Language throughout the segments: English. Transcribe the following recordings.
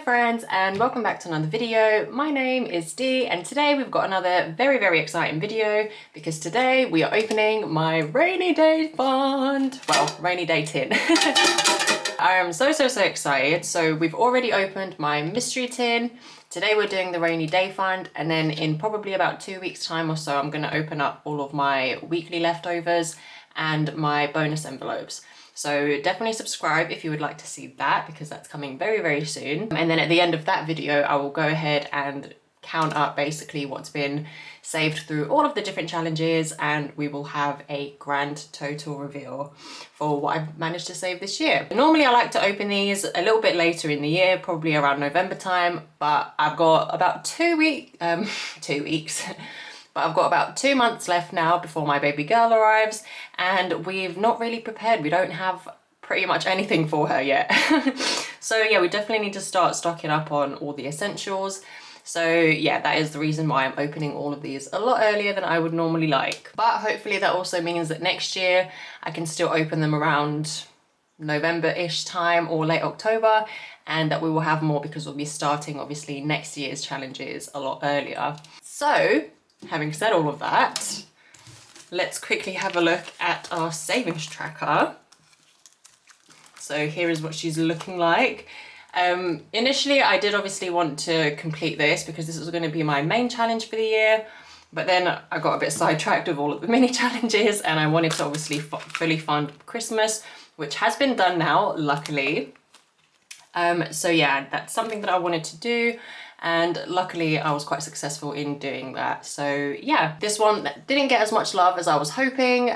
friends, and welcome back to another video. My name is Dee, and today we've got another very exciting video because today we are opening my rainy day fund. Well, rainy day tin. I am so excited. So we've already opened my mystery tin. Today we're doing the rainy day fund, and then in probably about 2 weeks time or so I'm going to open up all of my weekly leftovers and my bonus envelopes. So definitely subscribe if you would like to see that, because that's coming very soon. And then at the end of that video I will go ahead and count up basically what's been saved through all of the different challenges, and we will have a grand total reveal for what I've managed to save this year. Normally I like to open these a little bit later in the year, probably around November time, but I've got about 2 weeks but I've got about 2 months left now before my baby girl arrives, and we've not really prepared. We don't have pretty much anything for her yet. So yeah, we definitely need to start stocking up on all the essentials. So yeah, that is the reason why I'm opening all of these a lot earlier than I would normally like. But hopefully that also means that next year I can still open them around November-ish time or late October, and that we will have more because we'll be starting obviously next year's challenges a lot earlier. So having said all of that, let's quickly have a look at our savings tracker. So here is what she's looking like. Initially I did obviously want to complete this because this was going to be my main challenge for the year, but then I got a bit sidetracked with all of the mini challenges, and I wanted to obviously fully fund Christmas, which has been done now, luckily. So yeah, that's something that I wanted to do, and luckily I was quite successful in doing that. So yeah, this one didn't get as much love as I was hoping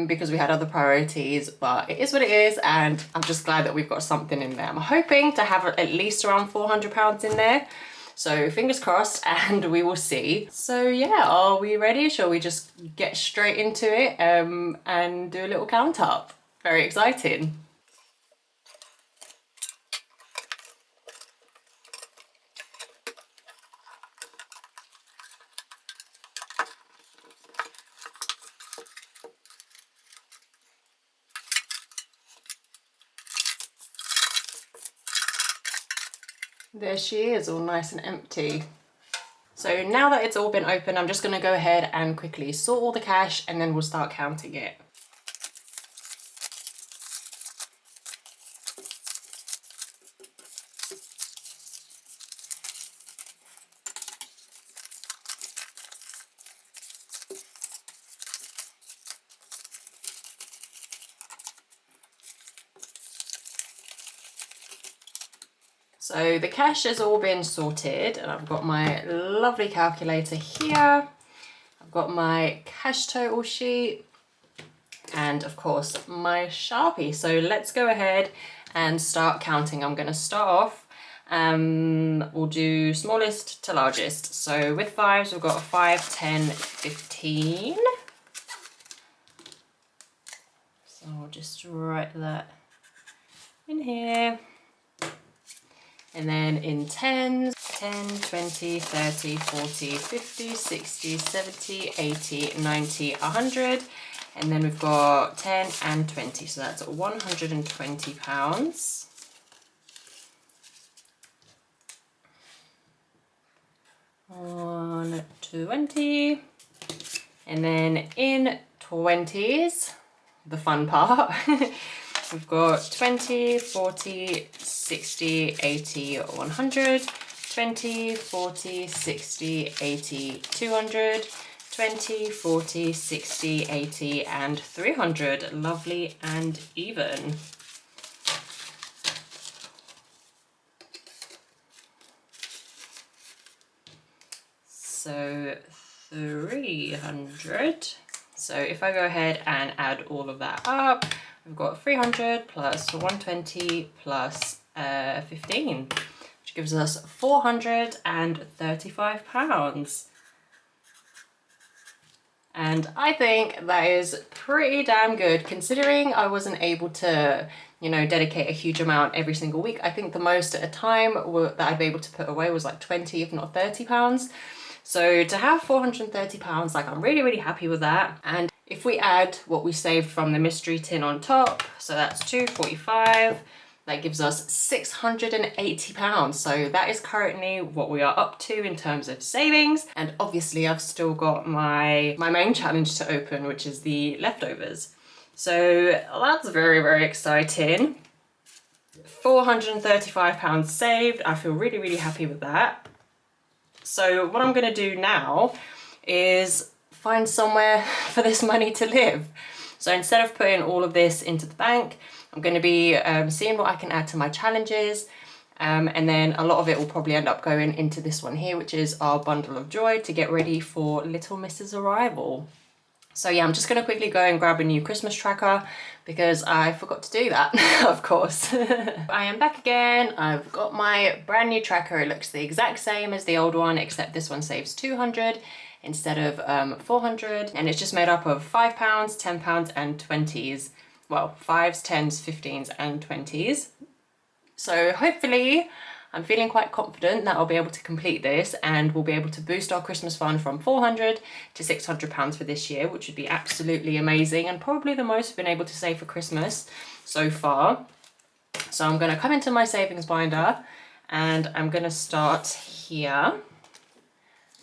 because we had other priorities, but it is what it is, and I'm just glad that we've got something in there. I'm hoping to have at least around £400 in there, so fingers crossed, and we will see. So yeah, are we ready? Shall we just get straight into it and do a little count up? Very exciting. There she is, all nice and empty. So now that it's all been open, I'm just going to go ahead and quickly sort all the cash, and then we'll start counting it. So the cash has all been sorted, and I've got my lovely calculator here. I've got my cash total sheet, and of course my Sharpie. So let's go ahead and start counting. I'm going to start off, we'll do smallest to largest. So with fives, we've got 5, 10, 15. So I'll just write that in here. And then in tens, 10, 20, 30, 40, 50, 60, 70, 80, 90, 100. And then we've got 10 and 20, so that's £120. 120. And then in 20s, the fun part, we've got 20, 40, 60, 80, 100, 20, 40, 60, 80, 200, 20, 40, 60, 80, and 300. Lovely and even. So 300. So if I go ahead and add all of that up, we've got 300 plus 120 plus 15, which gives us £435. And I think that is pretty damn good, considering I wasn't able to, you know, dedicate a huge amount every single week. I think the most at a time that I'd be able to put away was like 20, if not £30. So to have £430, like, I'm really happy with that. And if we add what we saved from the mystery tin on top, so that's 245, That gives us £680. So that is currently what we are up to in terms of savings. And obviously I've still got my main challenge to open, which is the leftovers. So that's very, very exciting. £435 saved. I feel really, really happy with that. So what I'm gonna do now is find somewhere for this money to live. So instead of putting all of this into the bank, I'm going to be seeing what I can add to my challenges, and then a lot of it will probably end up going into this one here, which is our bundle of joy to get ready for little Mrs. Arrival. So yeah, I'm just going to quickly go and grab a new Christmas tracker because I forgot to do that, of course. I am back again. I've got my brand new tracker. It looks the exact same as the old one, except this one saves 200 instead of 400, and it's just made up of £5, £10 and 20s. Well, 5s, 10s, 15s and 20s. So hopefully I'm feeling quite confident that I'll be able to complete this, and we'll be able to boost our Christmas fund from 400 to £600 for this year, which would be absolutely amazing and probably the most we've been able to save for Christmas so far. So I'm going to come into my savings binder and I'm going to start here.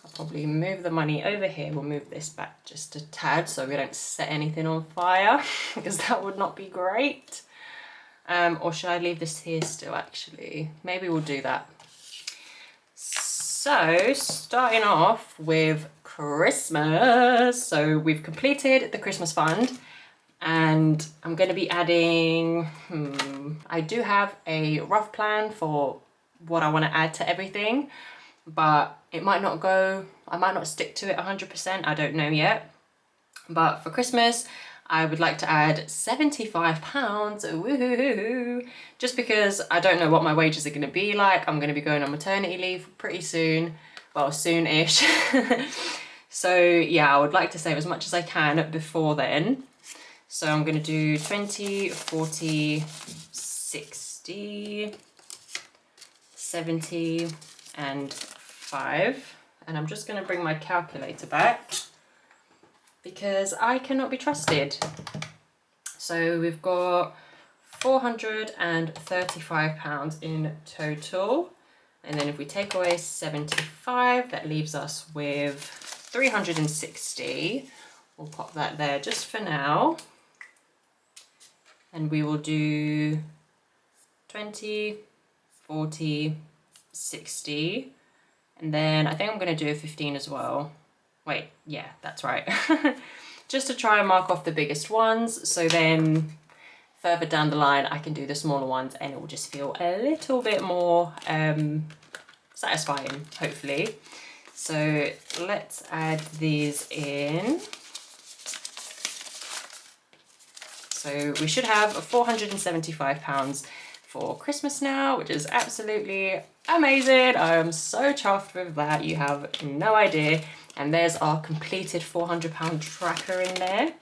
I'll probably move the money over here. We'll move this back just a tad so we don't set anything on fire because that would not be great. Or should I leave this here still actually? Maybe we'll do that. So starting off with Christmas. So we've completed the Christmas fund and I'm going to be adding, I do have a rough plan for what I want to add to everything, but it might not go, I might not stick to it 100%, I don't know yet. But for Christmas, I would like to add £75, woohoo, just because I don't know what my wages are going to be like. I'm going to be going on maternity leave pretty soon, well, soon-ish. So yeah, I would like to save as much as I can before then. So I'm going to do 20, 40, 60, 70 and 5. And I'm just going to bring my calculator back because I cannot be trusted. So we've got £435 in total. And then if we take away 75, that leaves us with 360. We'll pop that there just for now. And we will do 20, 40, 60. And then I think I'm going to do a 15 as well. Wait, yeah, that's right. Just to try and mark off the biggest ones. So then further down the line, I can do the smaller ones and it will just feel a little bit more satisfying, hopefully. So let's add these in. So we should have £475 for Christmas now, which is absolutely amazing. I am so chuffed with that, you have no idea. And there's our completed £400 tracker in there.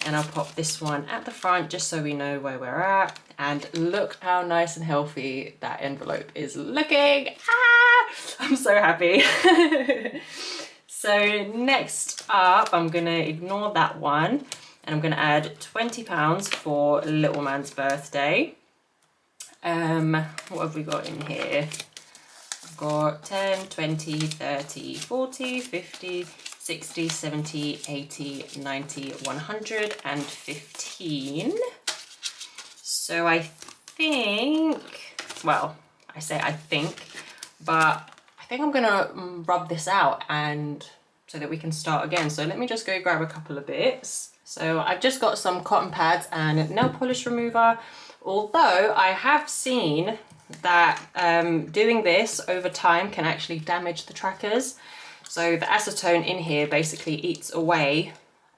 And I'll pop this one at the front just so we know where we're at. And look how nice and healthy that envelope is looking. Ah, I'm so happy. So next up, I'm gonna ignore that one. And I'm going to add £20 for little man's birthday. What have we got in here? I've got 10, 20, 30, 40, 50, 60, 70, 80, 90, 100 and 15. So I think, well, I say I think, but I think I'm going to rub this out and so that we can start again. So let me just go grab a couple of bits. So I've just got some cotton pads and nail polish remover, although I have seen that doing this over time can actually damage the trackers. So the acetone in here basically eats away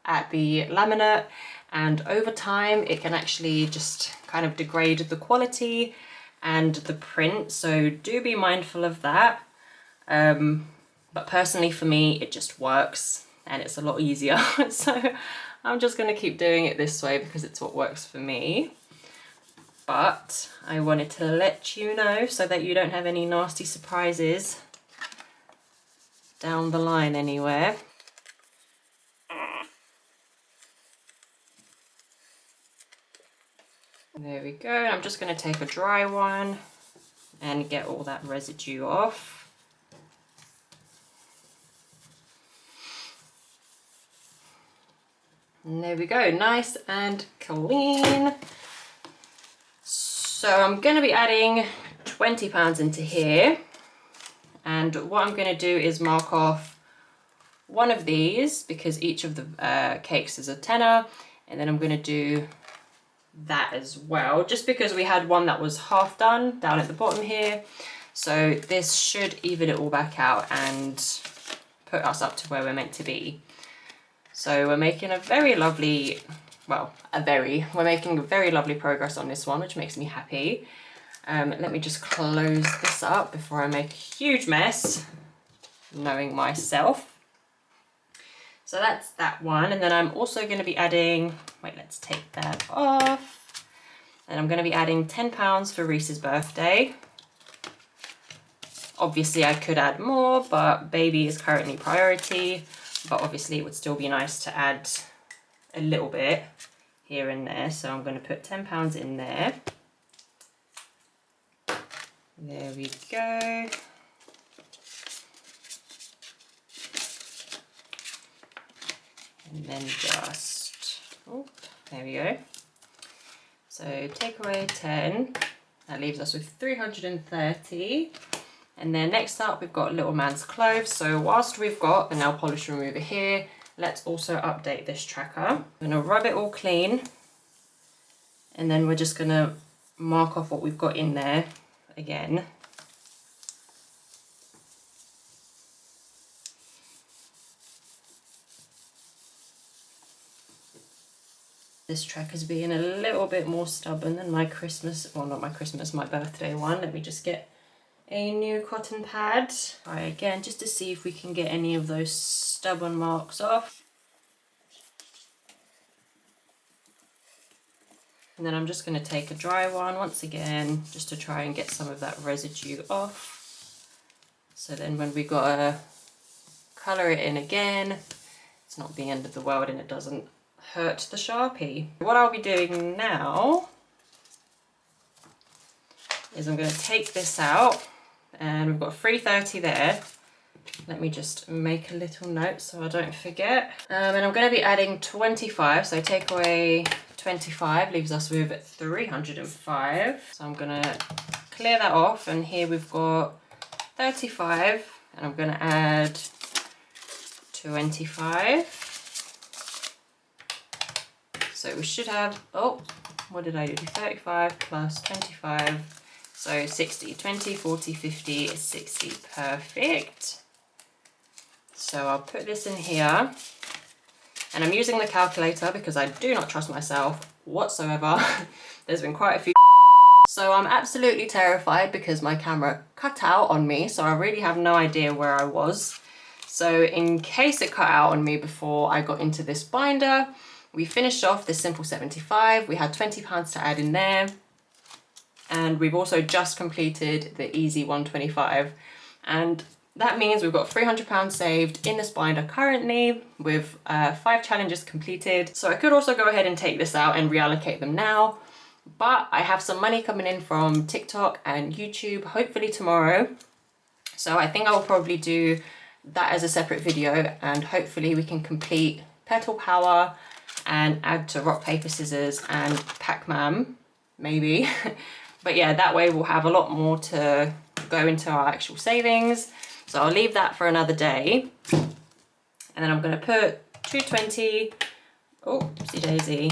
at the laminate, and over time it can actually just kind of degrade the quality and the print, so do be mindful of that. But personally for me it just works and it's a lot easier. So I'm just going to keep doing it this way because it's what works for me. But I wanted to let you know so that you don't have any nasty surprises down the line anywhere. There we go. I'm just going to take a dry one and get all that residue off. And there we go, nice and clean. So I'm going to be adding £20 into here. And what I'm going to do is mark off one of these because each of the cakes is a tenner. And then I'm going to do that as well, just because we had one that was half done down at the bottom here. So this should even it all back out and put us up to where we're meant to be. So we're making a very lovely, well, we're making very lovely progress on this one, which makes me happy. Let me just close this up before I make a huge mess, knowing myself. So that's that one. And then I'm also going to be adding, wait, let's take that off. And I'm going to be adding £10 for Reese's birthday. Obviously I could add more, but baby is currently priority. But obviously it would still be nice to add a little bit here and there. So I'm going to put £10 in there. There we go. And then just, oh, there we go. So take away 10, that leaves us with 330. And then next up we've got Little Man's Clothes. So whilst we've got the nail polish remover here, let's also update this tracker. I'm gonna rub it all clean. And then we're just gonna mark off what we've got in there again. This tracker's being a little bit more stubborn than my Christmas, well not my Christmas, my birthday one. Let me just get a new cotton pad. Try again just to see if we can get any of those stubborn marks off. And then I'm just going to take a dry one once again, just to try and get some of that residue off. So then when we got to colour it in again, it's not the end of the world and it doesn't hurt the Sharpie. What I'll be doing now is I'm going to take this out, and we've got 330 there. Let me just make a little note so I don't forget. And I'm going to be adding 25, so take away 25 leaves us with 305. So I'm going to clear that off, and here we've got 35, and I'm going to add 25. So we should have, oh, what did I do? 35 plus 25, so 60. 20, 40, 50, 60, perfect. So I'll put this in here, and I'm using the calculator because I do not trust myself whatsoever. There's been quite a few. So I'm absolutely terrified because my camera cut out on me, so I really have no idea where I was. So in case it cut out on me before I got into this binder, we finished off this simple 75. We had £20 to add in there. And we've also just completed the easy 125. And that means we've got £300 saved in this binder currently with 5 challenges completed. So I could also go ahead and take this out and reallocate them now. But I have some money coming in from TikTok and YouTube, hopefully tomorrow. So I think I'll probably do that as a separate video, and hopefully we can complete Petal Power and add to Rock, Paper, Scissors and Pac-Man, maybe. But yeah, that way we'll have a lot more to go into our actual savings. So I'll leave that for another day. And then I'm gonna put 220, oh, oopsie daisy,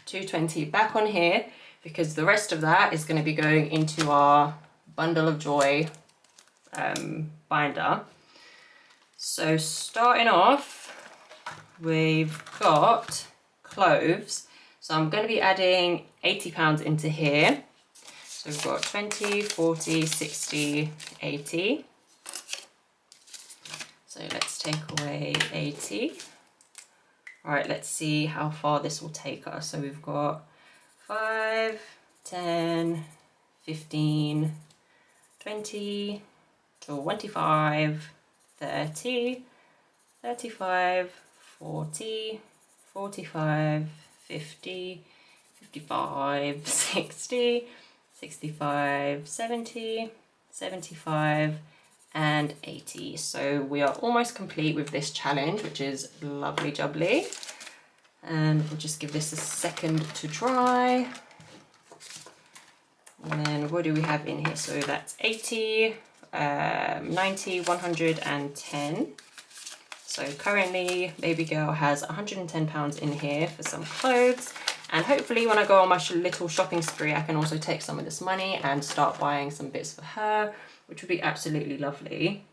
220 back on here, because the rest of that is gonna be going into our Bundle of Joy binder. So starting off, we've got cloves. So I'm going to be adding £80 into here. So we've got 20, 40, 60, 80. So let's take away 80. All right, let's see how far this will take us. So we've got 5, 10, 15, 20, 25, 30, 35, 40, 45, 50, 55, 60, 65, 70, 75, and 80. So we are almost complete with this challenge, which is lovely jubbly. And we'll just give this a second to dry. And then what do we have in here? So that's 80, 90, 110. So currently baby girl has £110 in here for some clothes. And hopefully when I go on my little shopping spree, I can also take some of this money and start buying some bits for her, which would be absolutely lovely.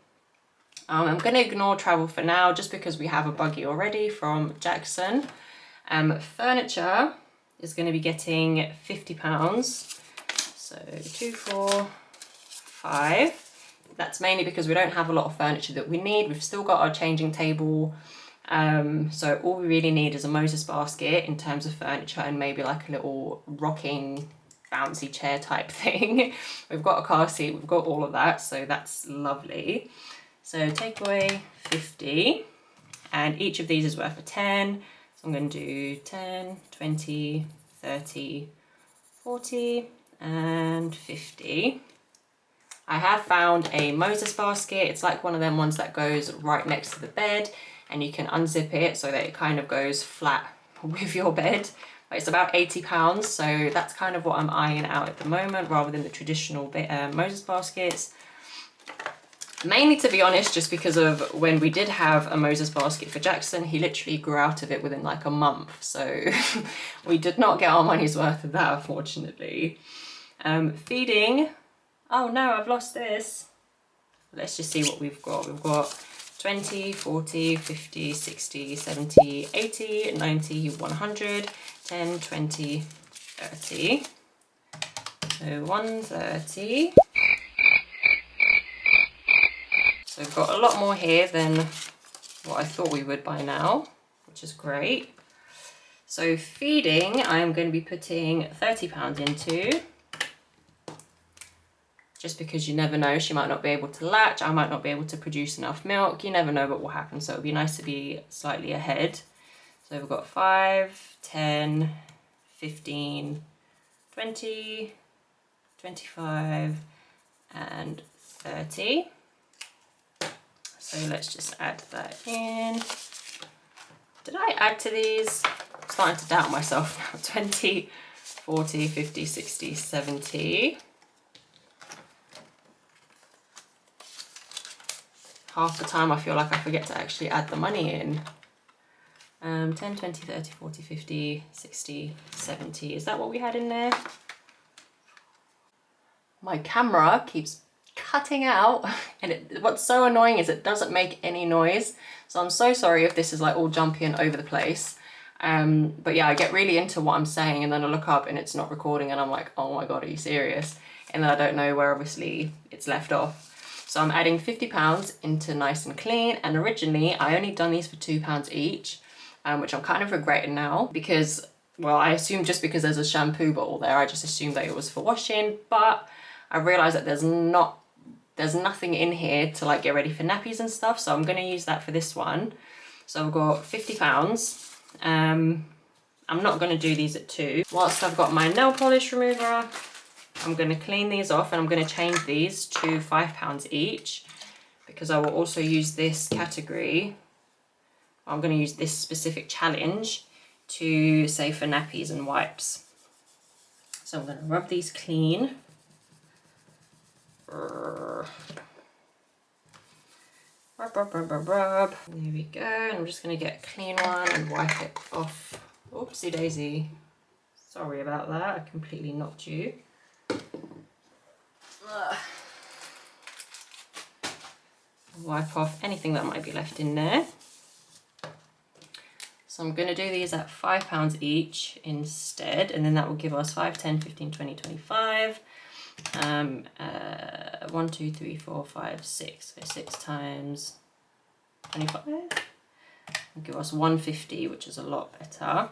I'm going to ignore travel for now, just because we have a buggy already from Jackson. Furniture is going to be getting £50. So 2, 4, 5. That's mainly because we don't have a lot of furniture that we need. We've still got our changing table. So all we really need is a Moses basket in terms of furniture, and maybe like a little rocking bouncy chair type thing. We've got a car seat, we've got all of that, so that's lovely. So take away 50, and each of these is worth a 10. So I'm going to do 10, 20, 30, 40, and 50. I have found a Moses basket. It's like one of them ones that goes right next to the bed, and you can unzip it so that it kind of goes flat with your bed. It's about £80, so that's kind of what I'm eyeing out at the moment, rather than the traditional Moses baskets. Mainly, to be honest, just because of when we did have a Moses basket for Jackson, he literally grew out of it within like a month. So we did not get our money's worth of that, unfortunately. Feeding. Oh no, I've lost this. Let's just see what we've got. We've got 20, 40, 50, 60, 70, 80, 90, 100, 10, 20, 30. So 130. So we've got a lot more here than what I thought we would by now, which is great. So feeding, I'm going to be putting £30 into, just because you never know, she might not be able to latch, I might not be able to produce enough milk, you never know what will happen, so it would be nice to be slightly ahead. So we've got 5, 10, 15, 20, 25, and 30. So let's just add that in. Did I add to these? I'm starting to doubt myself now. 20, 40, 50, 60, 70. Half the time I feel like I forget to actually add the money in. 10, 20, 30, 40, 50, 60, 70. Is that what we had in there? My camera keeps cutting out, and what's so annoying is it doesn't make any noise. So I'm so sorry if this is like all jumpy and over the place. But yeah, I get really into what I'm saying, and then I look up and it's not recording, and I'm like, oh my God, are you serious? And then I don't know where obviously it's left off. So I'm adding £50 into Nice and Clean, and originally I only done these for £2 each, which I'm kind of regretting now, because, well, I assume just because there's a shampoo bottle there, I just assumed that it was for washing, but I realised that there's nothing in here to like get ready for nappies and stuff, so I'm going to use that for this one. So I've got £50. I'm not going to do these at 2. Whilst I've got my nail polish remover, I'm going to clean these off, and I'm going to change these to £5 each, because I will also use this category. I'm going to use this specific challenge to save for nappies and wipes. So I'm going to rub these clean. Rub, rub, rub, rub, rub. There we go. And I'm just going to get a clean one and wipe it off. Oopsie daisy. Sorry about that. I completely knocked you. Wipe off anything that might be left in there. So I'm going to do these at £5 each instead, and then that will give us 5, 10, 15, 20, 25. 1, 2, 3, 4, 5, 6. So 6 times 25 will give us 150, which is a lot better.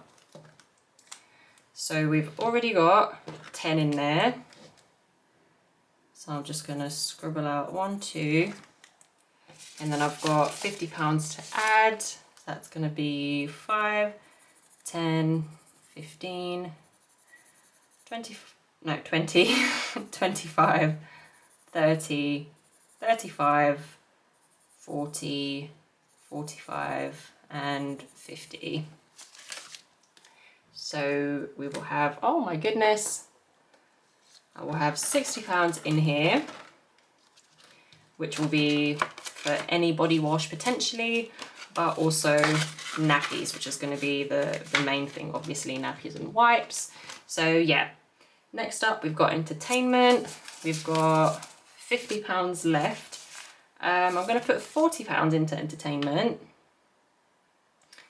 So we've already got 10 in there. So I'm just going to scribble out 1, 2, and then I've got £50 to add. So that's going to be 5, 10, 15, 20, no, 20, 25, 30, 35, 40, 45, and 50. So we will have, oh my goodness, I will have £60 in here, which will be for any body wash potentially, but also nappies, which is going to be the main thing, obviously nappies and wipes. So yeah, next up we've got entertainment. We've got £50 left. I'm going to put £40 into entertainment.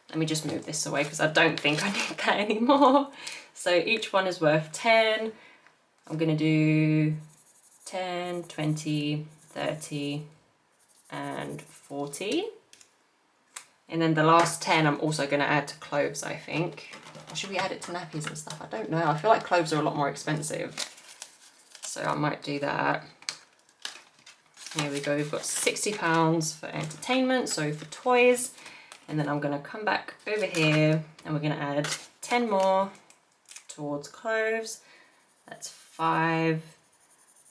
Let me just move this away because I don't think I need that anymore. So each one is worth 10. I'm going to do 10, 20, 30, and 40. And then the last 10 I'm also going to add to clothes, I think. Or should we add it to nappies and stuff? I don't know. I feel like clothes are a lot more expensive. So I might do that. Here we go. We've got £60 for entertainment, so for toys. And then I'm going to come back over here and we're going to add 10 more towards clothes. That's 5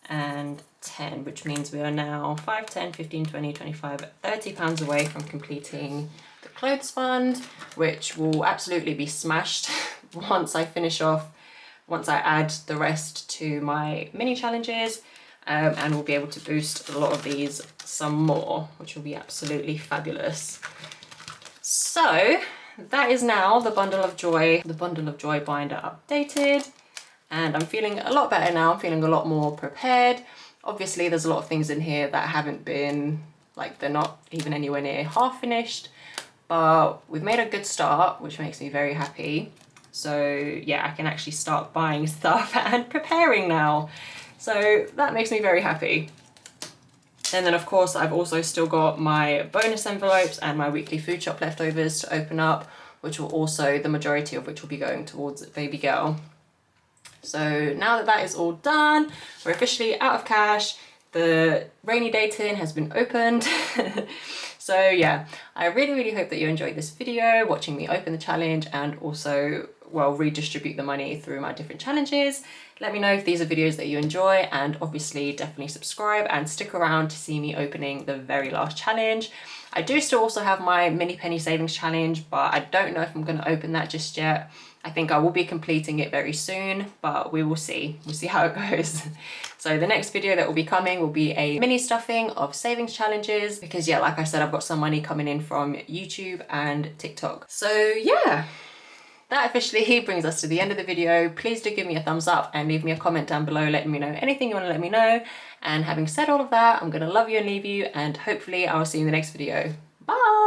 and 10, which means we are now 5, 10, 15, 20, 25, £30 away from completing the clothes fund, which will absolutely be smashed once I finish off, once I add the rest to my mini challenges, and we'll be able to boost a lot of these some more, which will be absolutely fabulous. So that is now the bundle of joy binder updated. And I'm feeling a lot better now. I'm feeling a lot more prepared. Obviously, there's a lot of things in here that haven't been, like, they're not even anywhere near half finished, but we've made a good start, which makes me very happy. So yeah, I can actually start buying stuff and preparing now. So that makes me very happy. And then of course, I've also still got my bonus envelopes and my weekly food shop leftovers to open up, which will also, the majority of which will be going towards baby girl. So now that that is all done, we're officially out of cash. The rainy day tin has been opened. So yeah, I really hope that you enjoyed this video, watching me open the challenge and also, well, redistribute the money through my different challenges. Let me know if these are videos that you enjoy, and obviously definitely subscribe and stick around to see me opening the very last challenge. I do still also have my mini penny savings challenge, but I don't know if I'm going to open that just yet. I think I will be completing it very soon, but we will see. We'll see how it goes. So the next video that will be coming will be a mini stuffing of savings challenges, because yeah, like I said, I've got some money coming in from YouTube and TikTok. So yeah, that officially brings us to the end of the video. Please do give me a thumbs up and leave me a comment down below letting me know anything you want to let me know. And having said all of that, I'm going to love you and leave you, and hopefully I'll see you in the next video. Bye!